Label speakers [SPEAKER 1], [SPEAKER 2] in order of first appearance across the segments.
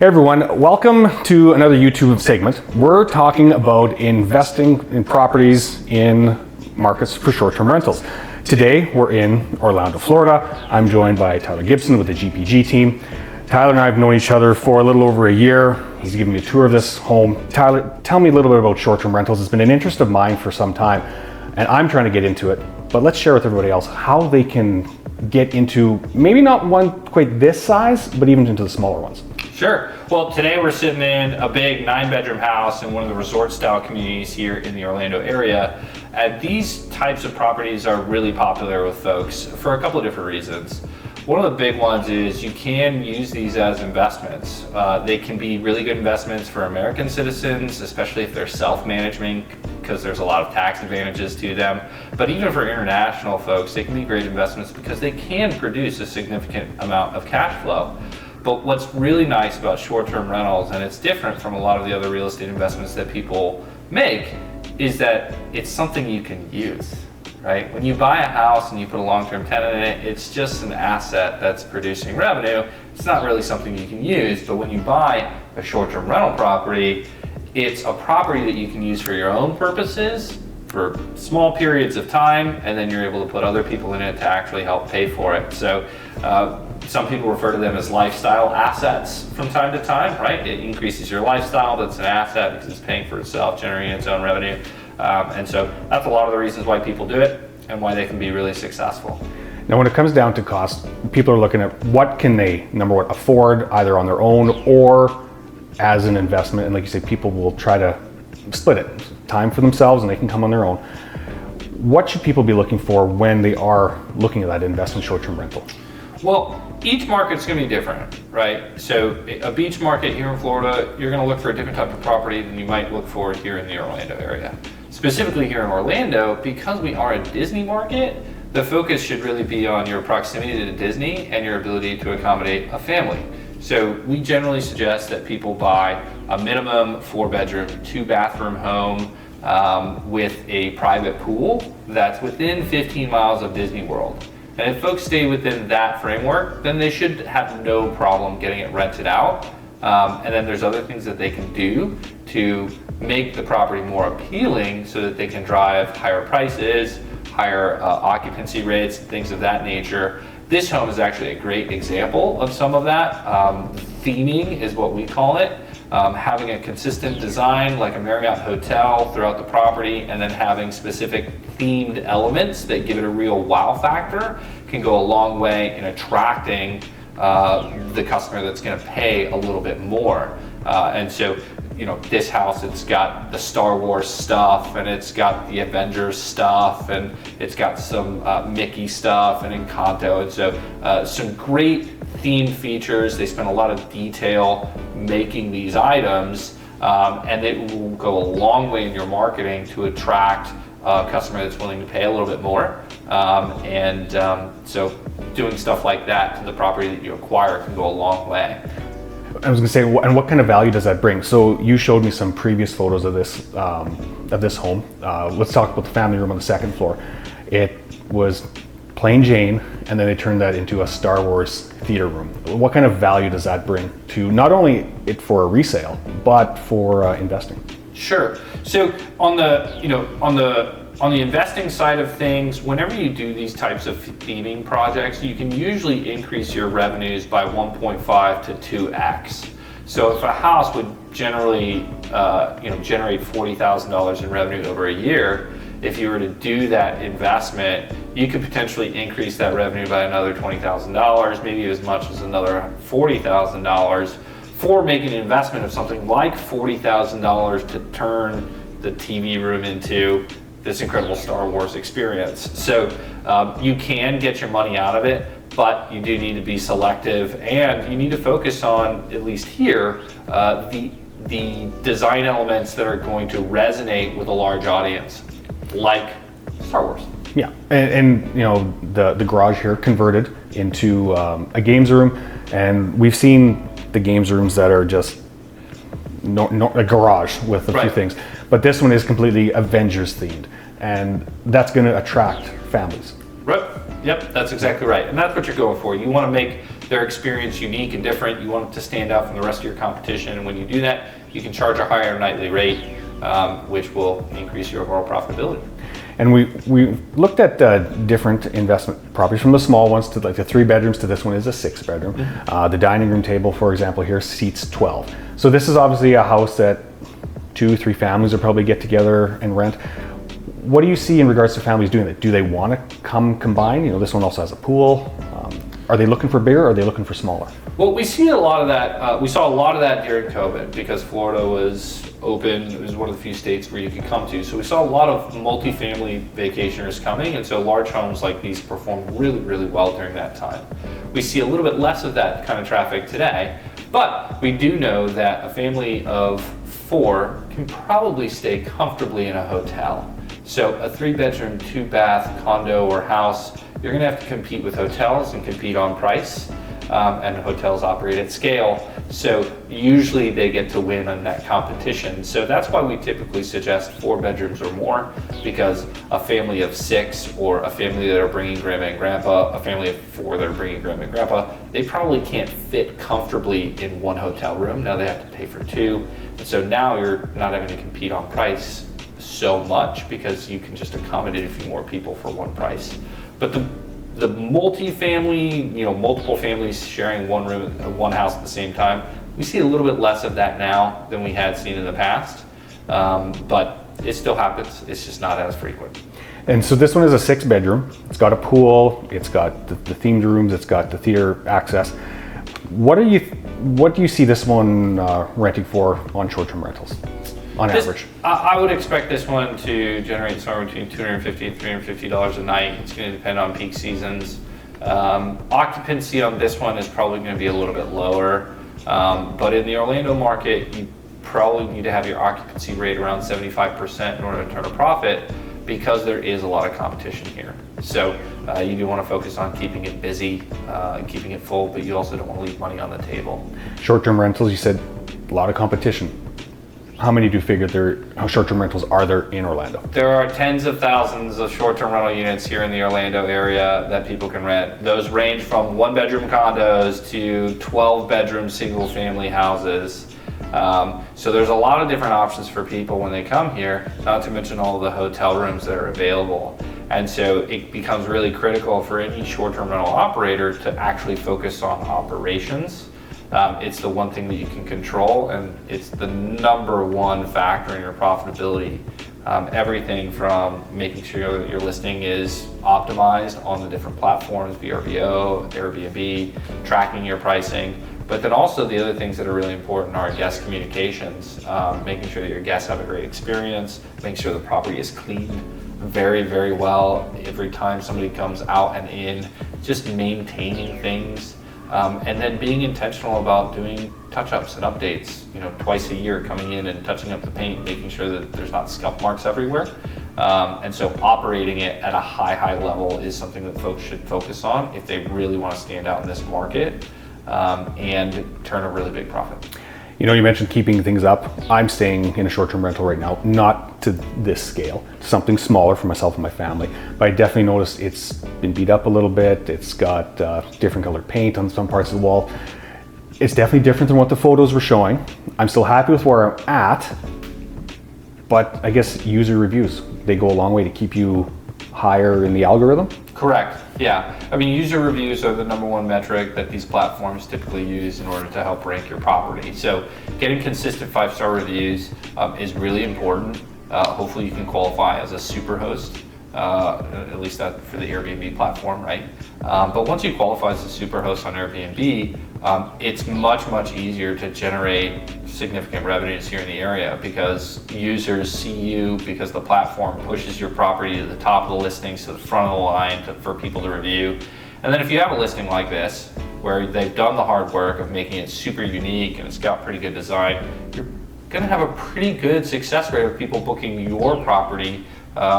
[SPEAKER 1] Hey everyone, welcome to another YouTube segment. We're talking about investing in properties in markets for short-term rentals. Today we're in Orlando, Florida. I'm joined by Tyler Gibson with the GPG team. Tyler and I have known each other for a little over a year. He's given me a tour of this home. Tyler, tell me a little bit about short-term rentals. It's been an interest of mine for some time and I'm trying to get into it, but let's share with everybody else how they can get into maybe not one quite this size, but even into the smaller ones.
[SPEAKER 2] Sure. Well, today we're sitting in a big 9-bedroom house in one of the resort style communities here in the Orlando area. And these types of properties are really popular with folks for a couple of different reasons. One of the big ones is you can use these as investments. They can be really good investments for American citizens, especially if they're self-managing, because there's a lot of tax advantages to them. But even for international folks, they can be great investments because they can produce a significant amount of cash flow. But what's really nice about short-term rentals, and it's different from a lot of the other real estate investments that people make, is that it's something you can use, right? When you buy a house and you put a long-term tenant in it, it's just an asset that's producing revenue. It's not really something you can use, but when you buy a short-term rental property, it's a property that you can use for your own purposes for small periods of time, and then you're able to put other people in it to actually help pay for it. So some people refer to them as lifestyle assets from time to time, right? It increases your lifestyle, that's an asset because it's paying for itself, generating its own revenue. And so that's a lot of the reasons why people do it and why they can be really successful.
[SPEAKER 1] Now, when it comes down to cost, people are looking at what can they, number one, afford either on their own or as an investment. And like you say, people will try to split it, time for themselves, and they can come on their own. What should people be looking for when they are looking at that investment short-term rental?
[SPEAKER 2] Well, each market's going to be different, right? So a beach market here in Florida, you're going to look for a different type of property than you might look for here in the Orlando area. Specifically here in Orlando, because we are a Disney market, the focus should really be on your proximity to Disney and your ability to accommodate a family. So we generally suggest that people buy a minimum 4-bedroom, 2-bathroom home with a private pool that's within 15 miles of Disney World. And if folks stay within that framework, then they should have no problem getting it rented out. And then there's other things that they can do to make the property more appealing so that they can drive higher prices, higher occupancy rates, things of that nature. This home is actually a great example of some of that. Theming is what we call it. Having a consistent design like a Marriott hotel throughout the property, and then having specific themed elements that give it a real wow factor can go a long way in attracting the customer that's going to pay a little bit more. And so, you know, this house, it's got the Star Wars stuff, and it's got the Avengers stuff, and it's got some Mickey stuff and Encanto, and so some great themed features. They spend a lot of detail making these items, and it will go a long way in your marketing to attract a customer that's willing to pay a little bit more. So doing stuff like that to the property that you acquire can go a long way.
[SPEAKER 1] I was going to say, and what kind of value does that bring? So you showed me some previous photos of this home. Let's talk about the family room on the second floor. It was plain Jane, and then they turned that into a Star Wars theater room. What kind of value does that bring to not only it for a resale, but for investing?
[SPEAKER 2] Sure. So on the investing side of things, whenever you do these types of theming projects, you can usually increase your revenues by 1.5 to 2x. So if a house would generally generate $40,000 in revenue over a year, if you were to do that investment, you could potentially increase that revenue by another $20,000, maybe as much as another $40,000 for making an investment of something like $40,000 to turn the TV room into this incredible Star Wars experience. So you can get your money out of it, but you do need to be selective, and you need to focus on, at least here, the design elements that are going to resonate with a large audience, like Star Wars.
[SPEAKER 1] Yeah, and you know, the garage here converted into a games room, and we've seen the games rooms that are just a garage with a few things, but this one is completely Avengers themed, and that's going to attract families.
[SPEAKER 2] Right. Yep, that's exactly right. And that's what you're going for. You want to make their experience unique and different. You want it to stand out from the rest of your competition. And when you do that, you can charge a higher nightly rate, which will increase your overall profitability.
[SPEAKER 1] And we looked at different investment properties, from the small ones to like the 3 bedrooms to this one is a 6 bedroom. The dining room table, for example, here seats 12. So this is obviously a house that 2-3 families will probably get together and rent. What do you see in regards to families doing that? Do they want to come combine? You know, this one also has a pool. Are they looking for bigger or are they looking for smaller?
[SPEAKER 2] Well, we see a lot of that. We saw a lot of that during COVID because Florida was open. It was one of the few states where you could come to. So we saw a lot of multifamily vacationers coming, and so large homes like these performed really, really well during that time. We see a little bit less of that kind of traffic today, but we do know that a family of 4 can probably stay comfortably in a hotel. So a 3-bedroom, 2-bath condo or house, you're going to have to compete with hotels and compete on price, and hotels operate at scale. So usually they get to win on that competition. So that's why we typically suggest 4 bedrooms or more, because a family of 6 or a family that are bringing grandma and grandpa, a family of 4 that are bringing grandma and grandpa, they probably can't fit comfortably in 1 hotel room. Now they have to pay for 2. And so now you're not having to compete on price so much because you can just accommodate a few more people for 1 price. But the multi-family, you know, multiple families sharing 1 room, 1 house at the same time, we see a little bit less of that now than we had seen in the past. But it still happens. It's just not as frequent.
[SPEAKER 1] And so this one is a 6 bedroom. It's got a pool. It's got the themed rooms. It's got the theater access. What do you see this one renting for on short-term rentals? On average?
[SPEAKER 2] I would expect this one to generate somewhere between $250 and $350 a night. It's going to depend on peak seasons. Occupancy on this one is probably going to be a little bit lower, but in the Orlando market, you probably need to have your occupancy rate around 75% in order to turn a profit, because there is a lot of competition here. So you do want to focus on keeping it busy, keeping it full, but you also don't want to leave money on the table.
[SPEAKER 1] Short-term rentals, you said a lot of competition. How many do you figure how short-term rentals are there in Orlando?
[SPEAKER 2] There are tens of thousands of short-term rental units here in the Orlando area that people can rent. Those range from 1-bedroom condos to 12-bedroom single-family houses. So there's a lot of different options for people when they come here, not to mention all of the hotel rooms that are available. And so it becomes really critical for any short-term rental operator to actually focus on operations. It's the one thing that you can control, and it's the number 1 factor in your profitability. Everything from making sure that your listing is optimized on the different platforms, VRBO, Airbnb, tracking your pricing, but then also the other things that are really important are guest communications, making sure that your guests have a great experience, making sure the property is cleaned very, very well every time somebody comes out and in, just maintaining things. And then being intentional about doing touch-ups and updates, you know, twice a year, coming in and touching up the paint, making sure that there's not scuff marks everywhere. And so operating it at a high level is something that folks should focus on if they really want to stand out in this market and turn a really big profit.
[SPEAKER 1] You know, you mentioned keeping things up. I'm staying in a short-term rental right now, not to this scale, something smaller for myself and my family, but I definitely noticed it's been beat up a little bit. It's got different colored paint on some parts of the wall. It's definitely different than what the photos were showing. I'm still happy with where I'm at, but I guess user reviews, they go a long way to keep you higher in the algorithm.
[SPEAKER 2] Correct. Yeah. I mean, user reviews are the number 1 metric that these platforms typically use in order to help rank your property. So getting consistent 5-star reviews is really important. Hopefully you can qualify as a super host, at least that for the Airbnb platform, right? But once you qualify as a super host on Airbnb, it's much easier to generate significant revenues here in the area because users see you, because the platform pushes your property to the top of the listings, to the front of the line for people to review. And then if you have a listing like this, where they've done the hard work of making it super unique and it's got pretty good design, you're gonna have a pretty good success rate of people booking your property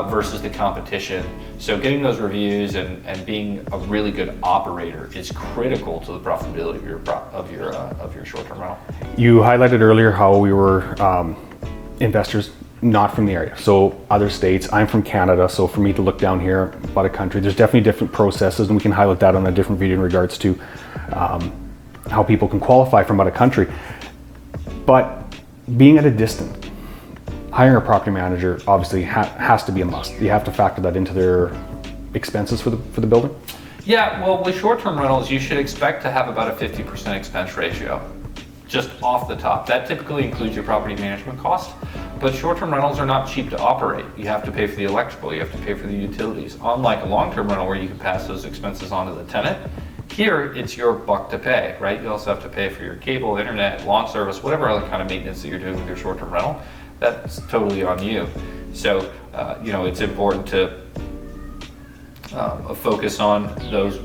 [SPEAKER 2] versus the competition. So getting those reviews and being a really good operator is critical to the profitability of your short-term rental.
[SPEAKER 1] You highlighted earlier how we were investors not from the area, so other states. I'm from Canada, so for me to look down here about a country, there's definitely different processes, and we can highlight that on a different video in regards to how people can qualify from out of country. But being at a distance, hiring a property manager obviously has to be a must. You have to factor that into their expenses for the building.
[SPEAKER 2] Yeah, well, with short-term rentals, you should expect to have about a 50% expense ratio, just off the top. That typically includes your property management cost, but short-term rentals are not cheap to operate. You have to pay for the electrical, you have to pay for the utilities. Unlike a long-term rental where you can pass those expenses on to the tenant, here it's your buck to pay, right? You also have to pay for your cable, internet, lawn service, whatever other kind of maintenance that you're doing with your short-term rental. That's totally on you. So, it's important to focus on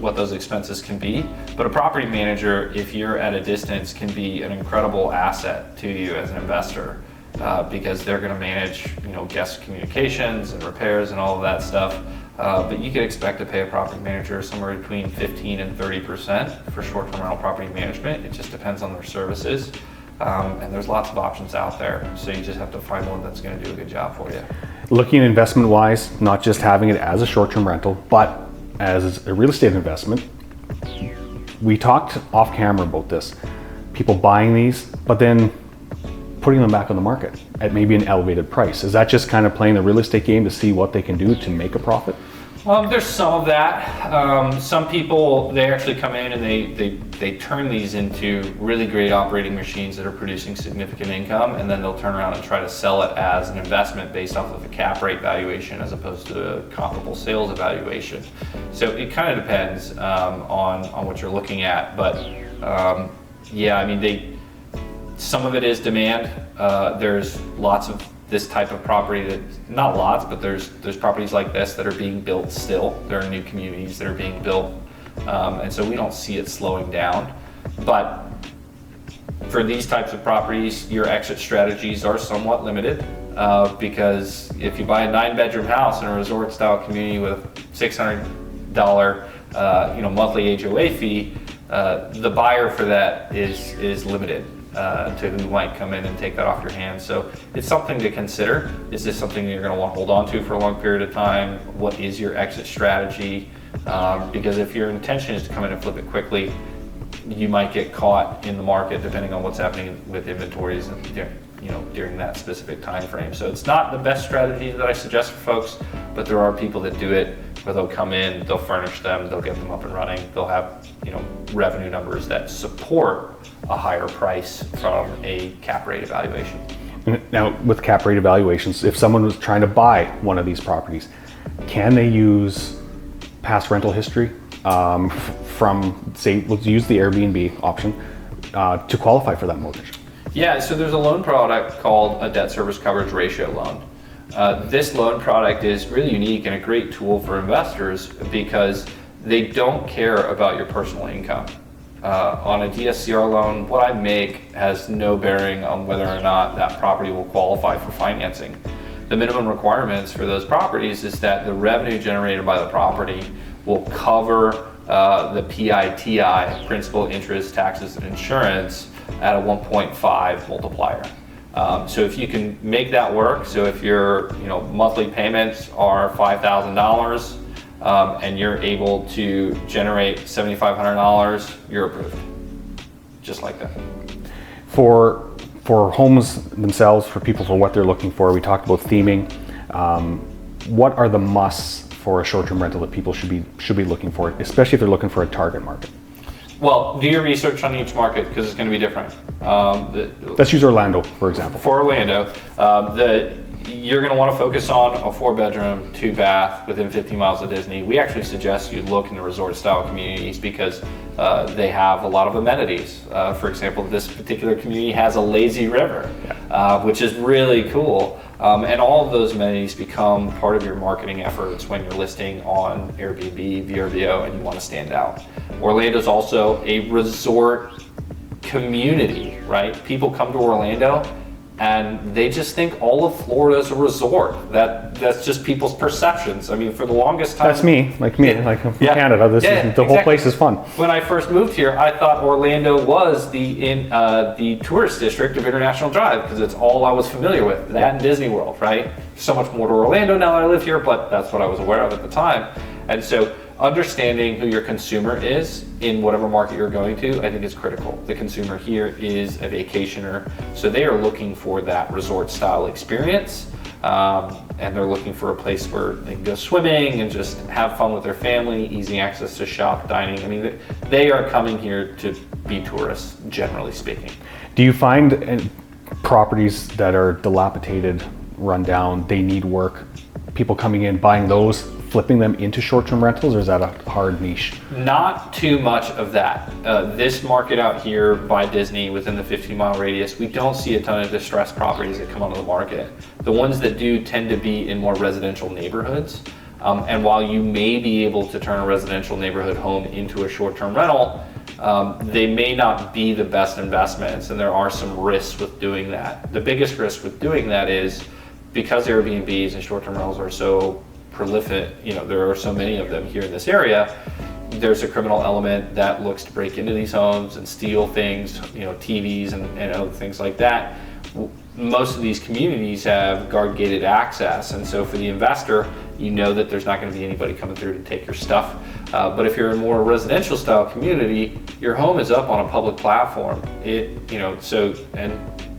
[SPEAKER 2] what those expenses can be. But a property manager, if you're at a distance, can be an incredible asset to you as an investor because they're going to manage, guest communications and repairs and all of that stuff. But you can expect to pay a property manager somewhere between 15 and 30% for short-term rental property management. It just depends on their services. And there's lots of options out there. So you just have to find one that's going to do a good job for you.
[SPEAKER 1] Looking at investment-wise, not just having it as a short-term rental, but as a real estate investment, we talked off camera about this. People buying these, but then putting them back on the market at maybe an elevated price. Is that just kind of playing the real estate game to see what they can do to make a profit?
[SPEAKER 2] There's some of that. Some people, they actually come in and they turn these into really great operating machines that are producing significant income, and then they'll turn around and try to sell it as an investment based off of a cap rate valuation as opposed to a comparable sales evaluation. So it kind of depends on what you're looking at, but some of it is demand. There's lots of this type of property that, not lots, but there's properties like this that are being built still. There are new communities that are being built. And so we don't see it slowing down. But for these types of properties, your exit strategies are somewhat limited because if you buy a 9-bedroom house in a resort style community with $600 monthly HOA fee, the buyer for that is limited. To who might come in and take that off your hands. So it's something to consider. Is this something that you're going to want to hold on to for a long period of time? What is your exit strategy? Because if your intention is to come in and flip it quickly, you might get caught in the market depending on what's happening with inventories and during that specific time frame. So it's not the best strategy that I suggest for folks, but there are people that do it where they'll come in, they'll furnish them, they'll get them up and running, they'll have revenue numbers that support a higher price from a cap rate evaluation.
[SPEAKER 1] Now, with cap rate evaluations, if someone was trying to buy one of these properties, can they use past rental history from, say, let's use the Airbnb option to qualify for that mortgage?
[SPEAKER 2] Yeah, so there's a loan product called a debt service coverage ratio loan. This loan product is really unique and a great tool for investors because they don't care about your personal income. On a DSCR loan, what I make has no bearing on whether or not that property will qualify for financing. The minimum requirements for those properties is that the revenue generated by the property will cover the PITI, principal, interest, taxes, and insurance, at a 1.5 multiplier. So if you can make that work, so if your monthly payments are $5,000 and you're able to generate $7,500, you're approved, just like that.
[SPEAKER 1] For homes themselves, for people for what they're looking for, we talked about theming. What are the musts for a short-term rental that people should be looking for, especially if they're looking for a target market?
[SPEAKER 2] Well, do your research on each market because it's going to be different.
[SPEAKER 1] Let's use Orlando, for example.
[SPEAKER 2] For Orlando, you're going to want to focus on a 4-bedroom, 2-bath within 15 miles of Disney. We actually suggest you look in the resort-style communities because they have a lot of amenities. For example, this particular community has a lazy river, which is really cool. And all of those amenities become part of your marketing efforts when you're listing on Airbnb, VRBO, and you want to stand out. Orlando's also a resort community, right? People come to Orlando and they just think all of Florida is a resort. That's just people's perceptions. I mean, for the longest time.
[SPEAKER 1] That's me, like from Canada. The whole place is fun.
[SPEAKER 2] When I first moved here, I thought Orlando was the tourist district of International Drive because it's all I was familiar with. That and Disney World, right? So much more to Orlando now that I live here, but that's what I was aware of at the time. And so understanding who your consumer is in whatever market you're going to, I think is critical. The consumer here is a vacationer, so they are looking for that resort style experience, and they're looking for a place where they can go swimming and just have fun with their family, easy access to shop, dining. I mean, they are coming here to be tourists, generally speaking.
[SPEAKER 1] Do you find properties that are dilapidated, run down, they need work, people coming in, buying those, flipping them into short-term rentals, or is that a hard niche?
[SPEAKER 2] Not too much of that. This market out here by Disney, within the 15-mile radius, we don't see a ton of distressed properties that come onto the market. The ones that do tend to be in more residential neighborhoods. And while you may be able to turn a residential neighborhood home into a short-term rental, they may not be the best investments, and there are some risks with doing that. The biggest risk with doing that is because Airbnbs and short-term rentals are so prolific, there are so many of them here in this area, there's a criminal element that looks to break into these homes and steal things, TVs and other things like that. Most of these communities have guard gated access, and so for the investor, that there's not going to be anybody coming through to take your stuff. But if you're in a more residential style community, your home is up on a public platform. And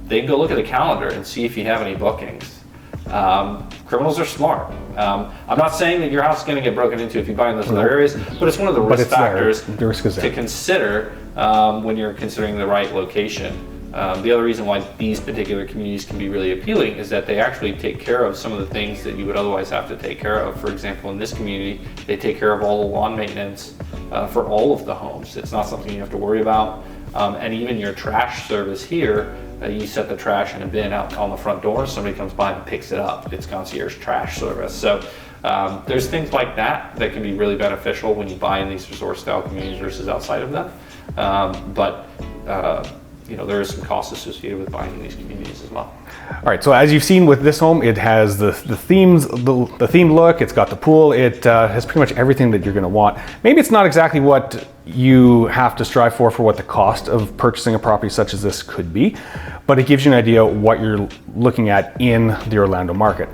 [SPEAKER 2] they can go look at the calendar and see if you have any bookings. Criminals are smart. I'm not saying that your house is going to get broken into if you buy in those other areas, but it's one of the risk factors to consider when you're considering the right location. The other reason why these particular communities can be really appealing is that they actually take care of some of the things that you would otherwise have to take care of. For example, in this community, they take care of all the lawn maintenance for all of the homes. It's not something you have to worry about. And even your trash service here, you set the trash in a bin out on the front door, somebody comes by and picks it up. It's concierge trash service. So there's things like that that can be really beneficial when you buy in these resort style communities versus outside of them. There is some cost associated with buying in these communities as well.
[SPEAKER 1] All right, so as you've seen with this home, it has the themed look, it's got the pool, it has pretty much everything that you're gonna want. Maybe it's not exactly what you have to strive for what the cost of purchasing a property such as this could be, but it gives you an idea what you're looking at in the Orlando market.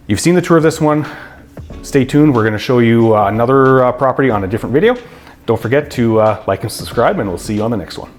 [SPEAKER 1] You've seen the tour of this one. Stay tuned, we're gonna show you another property on a different video. Don't forget to like and subscribe, and we'll see you on the next one.